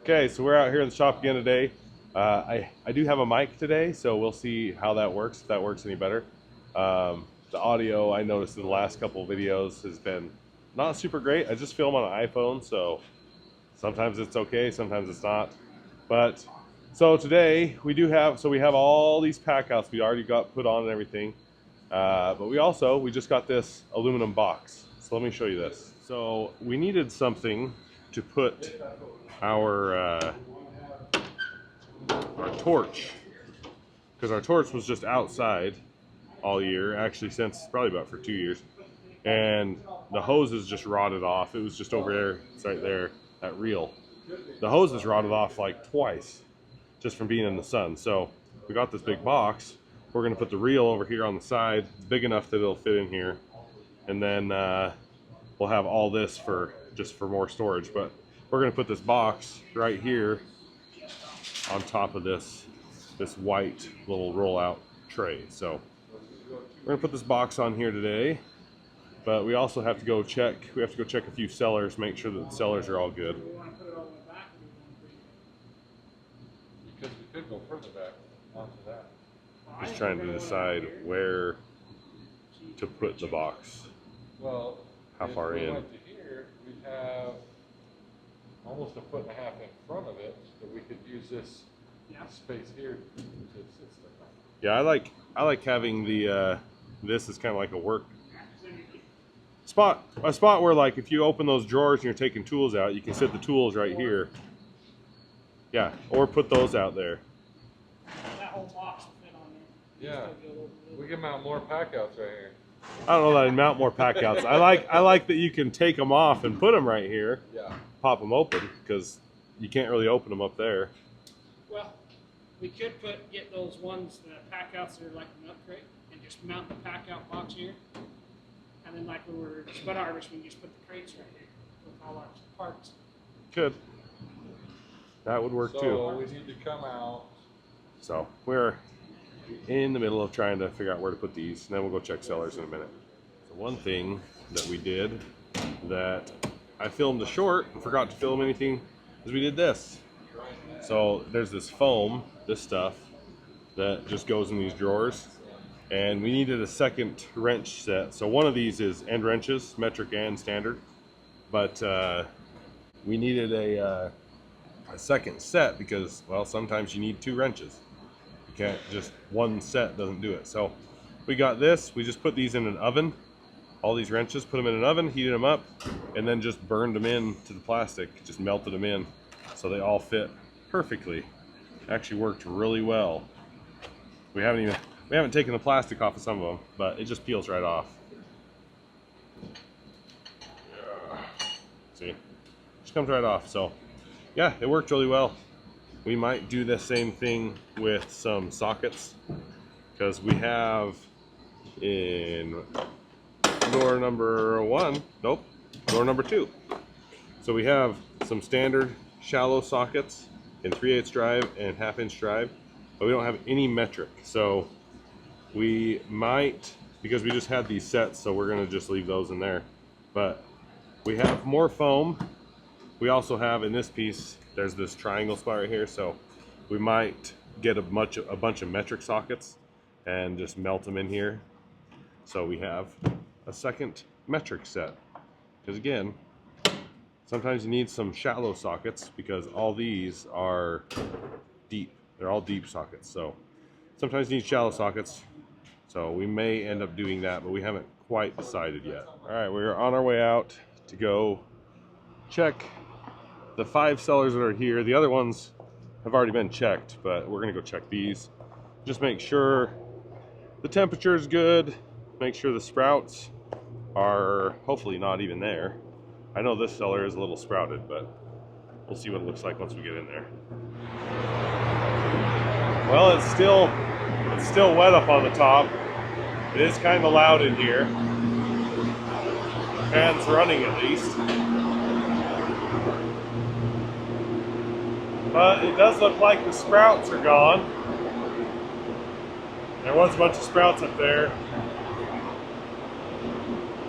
Okay, so we're out here in the shop again today. I do have a mic today, so we'll see how that works, if that works any better. The audio, I noticed in the last couple of videos, has been not super great. I just film on an iPhone, so sometimes it's okay, sometimes it's not. But so today we have all these pack outs we already got put on and everything. But we just got this aluminum box. So let me show you this. So we needed something to put our torch, because our torch was just outside all year, actually since probably about for 2 years, and the hoses just rotted off. It was just over there, it's right there, that reel. The hoses rotted off like twice just from being in the sun. So we got this big box. We're going to put the reel over here on the side. It's big enough that it'll fit in here, and then we'll have all this for more storage. But we're going to put this box right here on top of this white little rollout tray. So we're going to put this box on here today, but we also have to go check. We have to go check a few cellars, make sure that the cellars are all good. Because we could go further back onto that. Just trying to decide where to put the box. Well, how far if we in? went to here, we'd have almost 1.5 feet in front of it, so we could use this space here to sit stuff on. Yeah, I like having the this is kind of like a work spot, a spot where, like, if you open those drawers and you're taking tools out, you can sit the tools right here. Yeah, or put those out there. That whole box will fit on there. Yeah, we can mount more pack outs right here. I don't know that I'd mount more pack outs. I like that you can take them off and put them right here. Yeah. Pop them open, because you can't really open them up there. Well, we could get those ones, the pack outs that are like a nut crate, and just mount the pack out box here. And then, like when we're spud harvesting, we just put the crates right here with all our parts. Could. That would work too. So we need to come out. So we're in the middle of trying to figure out where to put these, and then we'll go check cellars in a minute. So one thing that we did that I filmed a short and forgot to film anything is we did this. So there's this foam, this stuff, that just goes in these drawers, and we needed a second wrench set. So one of these is end wrenches, metric and standard, but we needed a second set because, well, sometimes you need 2 wrenches. You can't just, one set doesn't do it. So we got this. We just put these in an oven, all these wrenches, put them in an oven, heated them up, and then just burned them in to the plastic, just melted them in so they all fit perfectly. Actually worked really well. We haven't taken the plastic off of some of them, but it just peels right off. Yeah. See, just comes right off. So yeah, it worked really well. We might do the same thing with some sockets, because we have in door number 1, nope, door number 2. So we have some standard shallow sockets in 3/8 drive and 1/2 inch drive, but we don't have any metric. So we might, because we just had these sets, so we're gonna just leave those in there. But we have more foam. We also have in this piece, there's this triangle spot right here, so we might get a bunch of metric sockets and just melt them in here. So we have a second metric set. Because again, sometimes you need some shallow sockets because all these are deep. They're all deep sockets. So sometimes you need shallow sockets. So we may end up doing that, but we haven't quite decided yet. All right, we're on our way out to go check the 5 cellars that are here. The other ones have already been checked, but we're gonna go check these. Just make sure the temperature is good. Make sure the sprouts are hopefully not even there. I know this cellar is a little sprouted, but we'll see what it looks like once we get in there. Well, it's still wet up on the top. It is kind of loud in here. Fans running at least. But it does look like the sprouts are gone. There was a bunch of sprouts up there.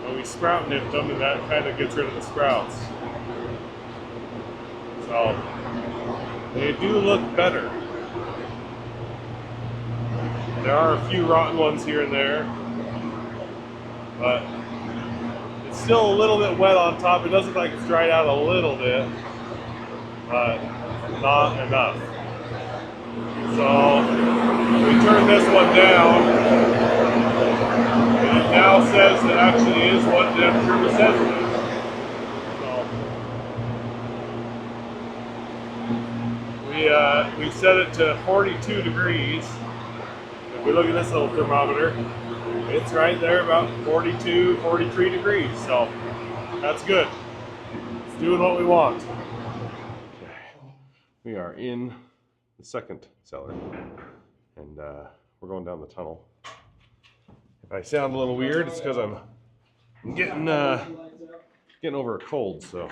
But we sprout nipped them, and that kind of gets rid of the sprouts. So So they do look better. There are a few rotten ones here and there, but it's still a little bit wet on top. It does look like it's dried out a little bit, but not enough. So we turn this one down, and it now says it actually is what the temperature says it is. So we set it to 42 degrees. If we look at this little thermometer, it's right there about 42, 43 degrees. So that's good. It's doing what we want. Okay. We are in the second cellar, and we're going down the tunnel. If I sound a little weird, it's because I'm getting over a cold. So,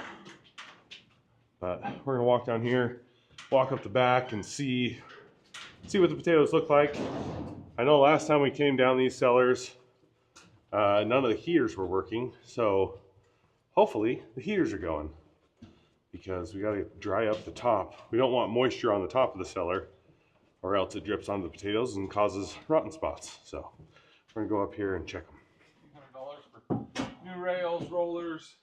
but we're gonna walk down here, walk up the back, and see what the potatoes look like. I know last time we came down these cellars, none of the heaters were working, so hopefully the heaters are going, because we got to dry up the top. We don't want moisture on the top of the cellar, or else it drips onto the potatoes and causes rotten spots. So we're gonna go up here and check them. $100 for new rails, rollers,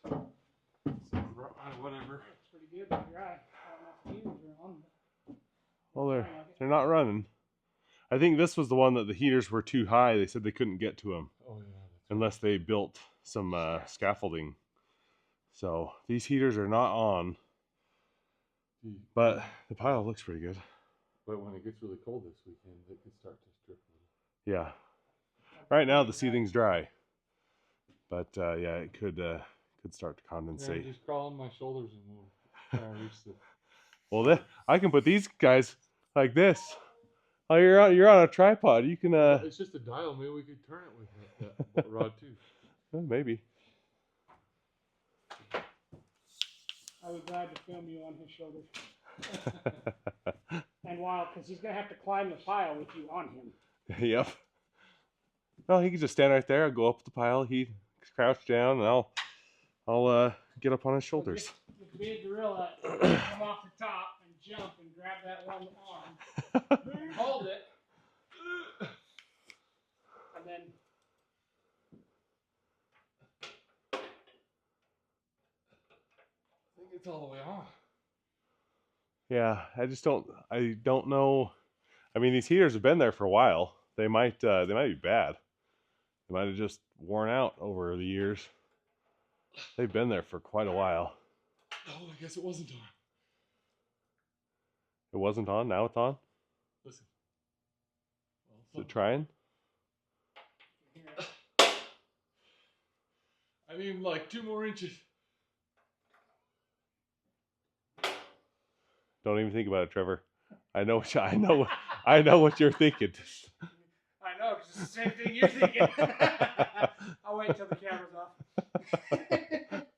whatever. It's pretty good, but dry. I don't know if the heaters are on. Well, they're not running. I think this was the one that the heaters were too high. They said they couldn't get to them unless they built some scaffolding. So these heaters are not on, but the pile looks pretty good. But when it gets really cold this weekend, it could start to strip. Yeah. Right now the seating's dry, but yeah, it could start to condensate. Yeah, just crawl on my shoulders and we'll try and reach the. Well, I can put these guys like this. Oh, you're on a tripod. You can. It's just a dial. Maybe we could turn it with that rod too. Well, maybe. I was glad to film you on his shoulders. And because he's gonna have to climb the pile with you on him. Yep. No, he can just stand right there. I'll go up the pile. He crouch down, and I'll get up on his shoulders. The big gorilla come off the top and jump and grab that one arm, hold it, and then. I think it's all the way on. Yeah, I don't know. I mean, these heaters have been there for a while. They might be bad. They might have just worn out over the years. They've been there for quite a while. Oh, I guess it wasn't on. It wasn't on. Now it's on. Listen. Is it trying? I mean, like 2 more inches. Don't even think about it, Trevor. I know what you're thinking. I know, because it's the same thing you're thinking. I'll wait until the camera's off.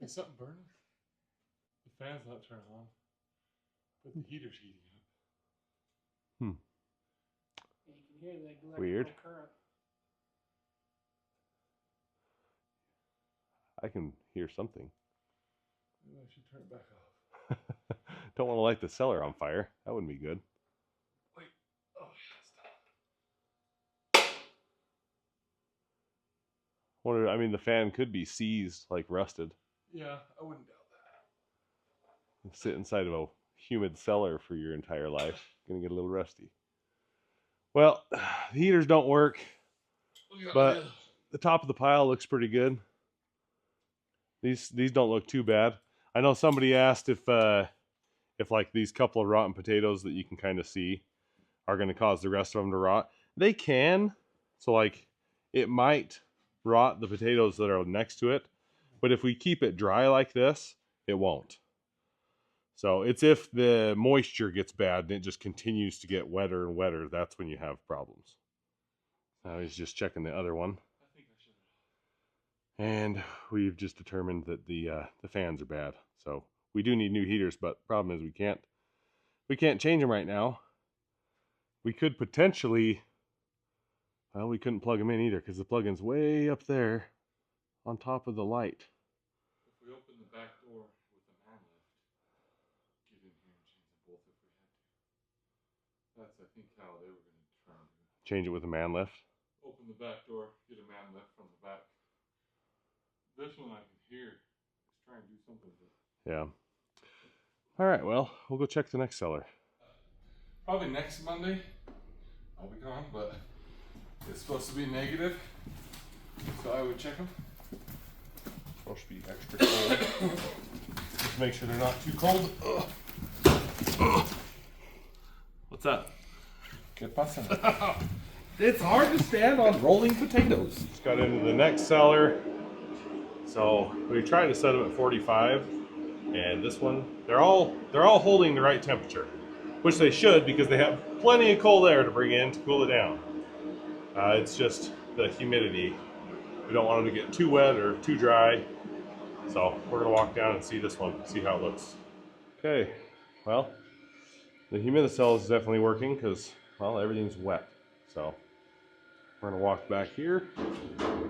Is something burning? The fan's not turning on, but the heater's heating up. You can hear the electrical Weird. current. I can hear something. Maybe I should turn it back off. Don't want to light the cellar on fire. That wouldn't be good. Wait. Oh, yeah, stop. I mean, the fan could be seized, like rusted. Yeah, I wouldn't doubt that. Sit inside of a humid cellar for your entire life. Gonna get a little rusty. Well, the heaters don't work, but the top of the pile looks pretty good. These don't look too bad. I know somebody asked if like these couple of rotten potatoes that you can kind of see are going to cause the rest of them to rot. They can. So like it might rot the potatoes that are next to it, but if we keep it dry like this, it won't. So it's if the moisture gets bad and it just continues to get wetter and wetter, that's when you have problems. Now he's just checking the other one. I think I should. And we've just determined that the fans are bad. So we do need new heaters, but the problem is we can't change them right now. We could potentially, well, we couldn't plug them in either because the plug-in's way up there on top of the light. If we open the back door with an arm lift, get in here. That's, I think, how they were going to try and do it. Change it with a man lift. Open the back door, get a man lift from the back. This one I can hear is trying to do something. Yeah. All right, well, we'll go check the next cellar. Probably next Monday. I'll be gone, but it's supposed to be negative, so I would check them. Supposed to be extra cold. Just make sure they're not too cold. What's that? ¿Qué pasa? It's hard to stand on rolling potatoes. Just got into the next cellar. So we tried to set them at 45, and this one, they're all holding the right temperature, which they should because they have plenty of cold air to bring in to cool it down. It's just the humidity. We don't want them to get too wet or too dry. So we're gonna walk down and see this one, see how it looks. Okay, well, the humidicell is definitely working because, well, everything's wet. So we're gonna walk back here,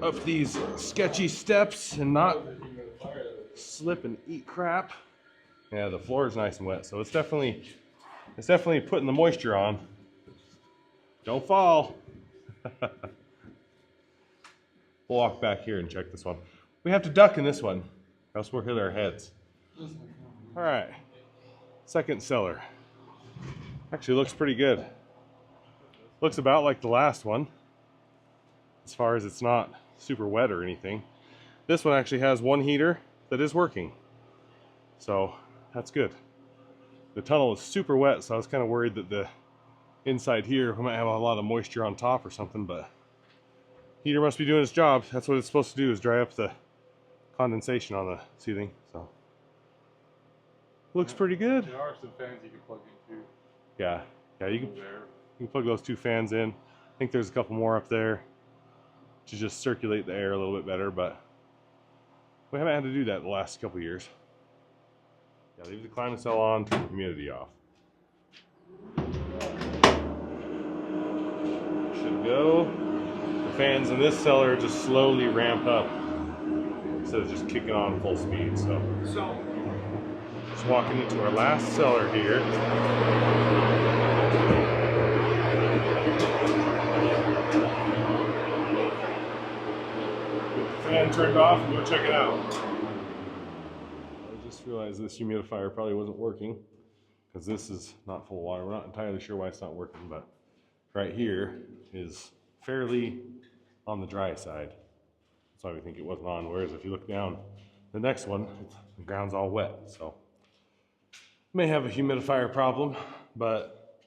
up these sketchy steps and not slip and eat crap. Yeah, the floor is nice and wet, so it's definitely putting the moisture on. Don't fall. We'll walk back here and check this one. We have to duck in this one, or else we'll hit our heads. All right, second cellar. Actually looks pretty good. Looks about like the last one, as far as it's not super wet or anything. This one actually has one heater that is working, so that's good. The tunnel is super wet, so I was kind of worried that the inside here we might have a lot of moisture on top or something, but heater must be doing its job. That's what it's supposed to do, is dry up the condensation on the ceiling. So looks pretty good. There are some fans you can plug into. Yeah, you can plug those two fans in. I think there's a couple more up there to just circulate the air a little bit better, but we haven't had to do that the last couple years. Yeah, leave the climate cell on, turn the humidity off. Should go. The fans in this cellar just slowly ramp up instead of just kicking on full speed. So just walking into our last cellar here. Fan turned off and go check it out. I just realized this humidifier probably wasn't working because this is not full of water. We're not entirely sure why it's not working, but right here is fairly on the dry side. That's why we think it wasn't on. Whereas if you look down the next one, the ground's all wet. So may have a humidifier problem, but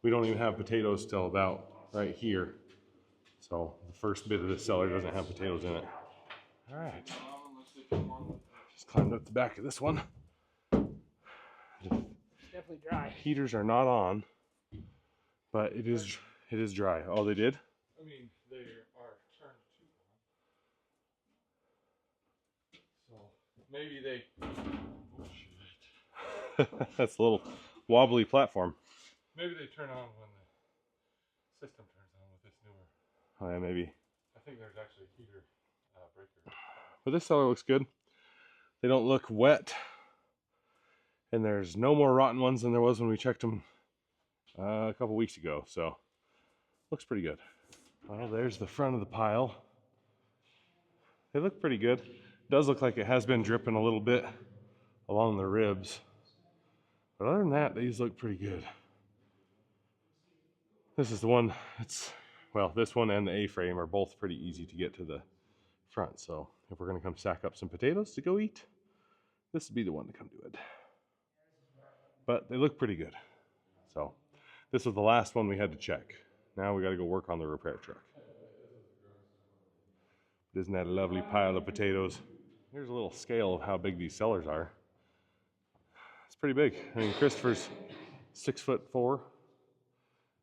we don't even have potatoes till about right here. So the first bit of this cellar doesn't have potatoes in it. All right, just climbed up the back of this one. It's definitely dry. Heaters are not on, but it is dry. Oh, they did? I mean, they are turned to on. So maybe they. Oh, shit. That's a little wobbly platform. Maybe they turn on when the system turns on with this newer. Oh yeah, maybe. I think there's actually a heater breaker. But this cellar looks good. They don't look wet. And there's no more rotten ones than there was when we checked them a couple weeks ago. So looks pretty good. Well, there's the front of the pile. They look pretty good. It does look like it has been dripping a little bit along the ribs. But other than that, these look pretty good. This is the one, well, this one and the A-frame are both pretty easy to get to the front. So if we're gonna come stack up some potatoes to go eat, this would be the one to come do it. But they look pretty good. So this was the last one we had to check. Now we gotta go work on the repair truck. Isn't that a lovely pile of potatoes? Here's a little scale of how big these cellars are. It's pretty big. I mean, Christopher's 6'4",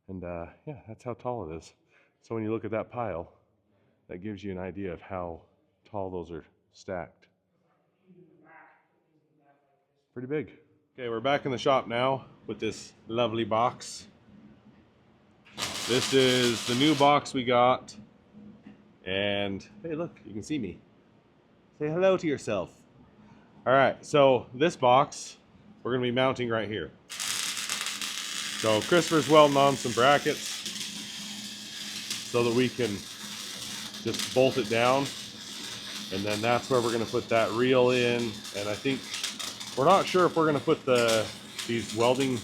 and yeah, that's how tall it is. So when you look at that pile, that gives you an idea of how tall those are stacked. Pretty big. Okay, we're back in the shop now with this lovely box. This is the new box we got. And hey, look, you can see me. Say hello to yourself. All right, so this box we're gonna be mounting right here. So Christopher's welding on some brackets so that we can just bolt it down. And then that's where we're going to put that reel in. And I think we're not sure if we're going to put these welding,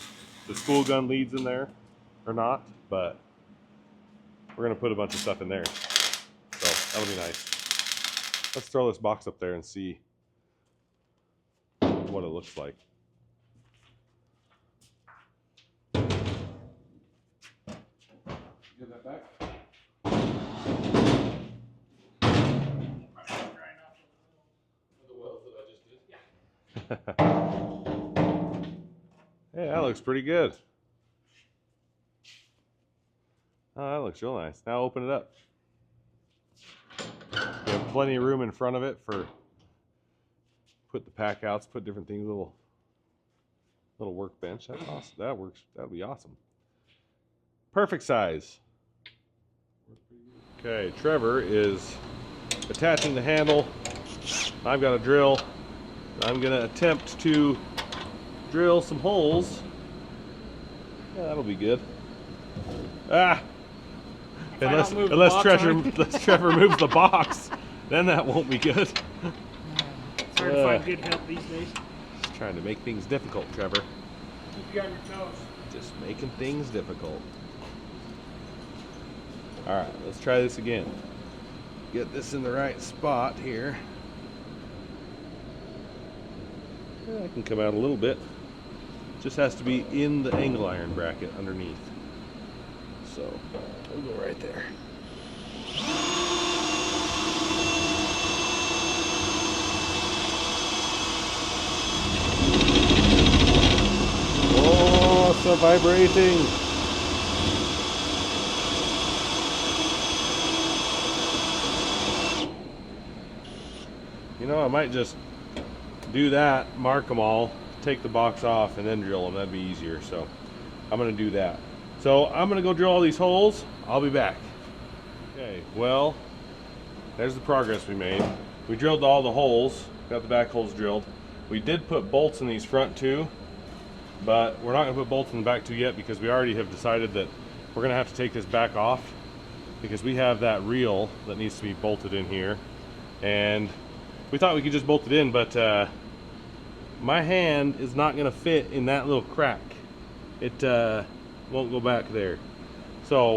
the spool gun leads in there or not, but we're going to put a bunch of stuff in there. So that'll be nice. Let's throw this box up there and see what it looks like. Get that back. Hey, that looks pretty good. Oh, that looks real nice. Now open it up. You have plenty of room in front of it for put the pack outs, put different things, little workbench. That's awesome. That works. That'll be awesome. Perfect size. Okay, Trevor is attaching the handle. I've got a drill. I'm gonna attempt to drill some holes. Yeah, that'll be good. Ah! Unless Trevor moves the box, then that won't be good. It's hard to find good help these days. Just trying to make things difficult, Trevor. Keep you on your toes. Just making things difficult. Alright, let's try this again. Get this in the right spot here. Yeah, I can come out a little bit. Just has to be in the angle iron bracket underneath. So, we'll go right there. Oh, it's vibrating. You know, I might just do that, mark them all, take the box off, and then drill them. That'd be easier. So I'm going to do that. So I'm going to go drill all these holes. I'll be back. Okay, well, there's the progress we made. We drilled all the holes, got the back holes drilled. We did put bolts in these front two, but we're not going to put bolts in the back two yet because we already have decided that we're going to have to take this back off because we have that reel that needs to be bolted in here. And we thought we could just bolt it in, but my hand is not going to fit in that little crack. It won't go back there. So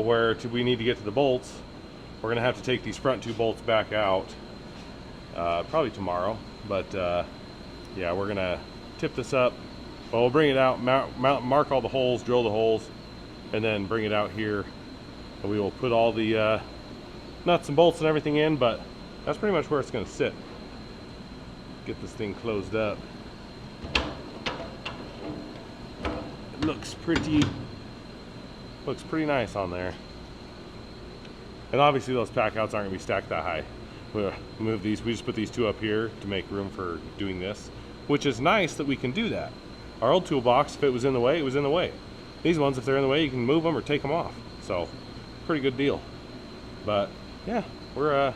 we need to get to the bolts, we're going to have to take these front two bolts back out probably tomorrow. But yeah, we're going to tip this up. Well, we'll bring it out, mark all the holes, drill the holes, and then bring it out here. And we will put all the nuts and bolts and everything in, but that's pretty much where it's going to sit. Get this thing closed up. It looks pretty nice on there. And obviously those pack outs aren't going to be stacked that high. We'll move these. We just put these two up here to make room for doing this, which is nice that we can do that. Our old toolbox, if it was in the way, it was in the way. These ones, if they're in the way, you can move them or take them off. So, pretty good deal. But yeah, we're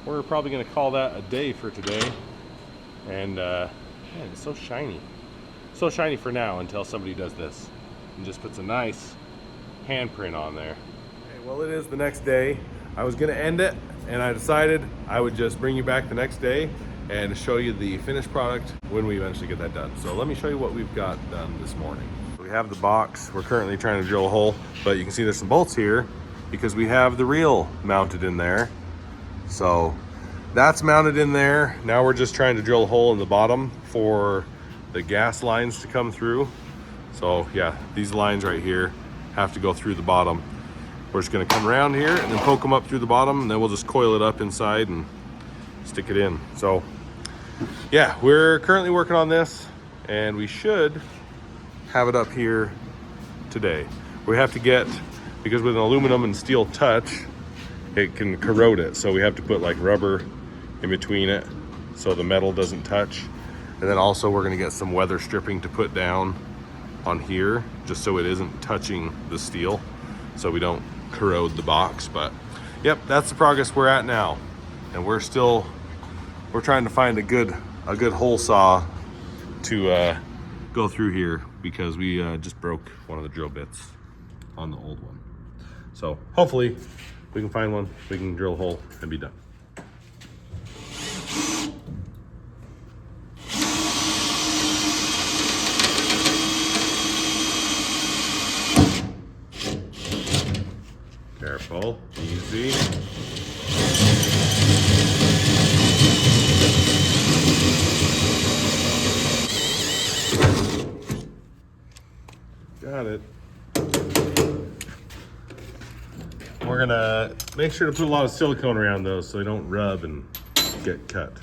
probably going to call that a day for today. And man, it's so shiny. So shiny for now until somebody does this and just puts a nice handprint on there. Okay, well, it is the next day. I was going to end it, and I decided I would just bring you back the next day and show you the finished product when we eventually get that done. So let me show you what we've got done this morning. We have the box. We're currently trying to drill a hole, but you can see there's some bolts here because we have the reel mounted in there. So that's mounted in there. Now we're just trying to drill a hole in the bottom for the gas lines to come through. So yeah, these lines right here have to go through the bottom. We're just gonna come around here and then poke them up through the bottom, and then we'll just coil it up inside and stick it in. So yeah, we're currently working on this, and we should have it up here today. We have to get, because with an aluminum and steel touch, it can corrode it. So we have to put like rubber in between it so the metal doesn't touch. And then also we're gonna get some weather stripping to put down on here just so it isn't touching the steel, so we don't corrode the box. But yep, that's the progress we're at now. And we're trying to find a good hole saw to go through here. because we just broke one of the drill bits on the old one. So hopefully we can find one, we can drill a hole and be done. Careful, easy. Got it. We're gonna make sure to put a lot of silicone around those so they don't rub and get cut.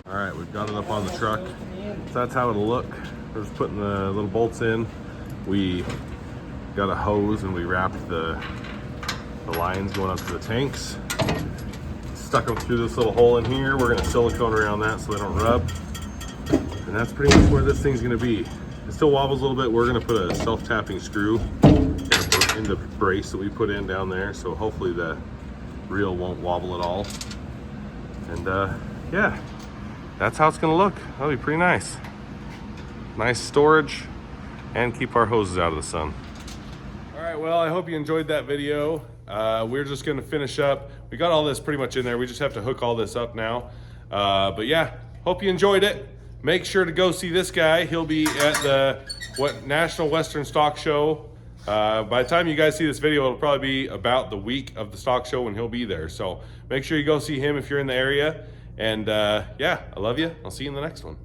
All right, we've got it up on the truck. So that's how it'll look. We're just putting the little bolts in. We got a hose and we wrapped the lines going up to the tanks. Stuck them through this little hole in here. We're gonna silicone around that so they don't rub. And that's pretty much where this thing's gonna be. It still wobbles a little bit. We're gonna put a self-tapping screw in the brace that we put in down there. So hopefully the reel won't wobble at all. And yeah. That's how it's gonna look. That'll be pretty nice. Nice storage and keep our hoses out of the sun. All right, well, I hope you enjoyed that video. We're just gonna finish up. We got all this pretty much in there. We just have to hook all this up now. But yeah, hope you enjoyed it. Make sure to go see this guy. He'll be at the National Western Stock Show. By the time you guys see this video, it'll probably be about the week of the stock show when he'll be there. So make sure you go see him if you're in the area. And yeah, I love you. I'll see you in the next one.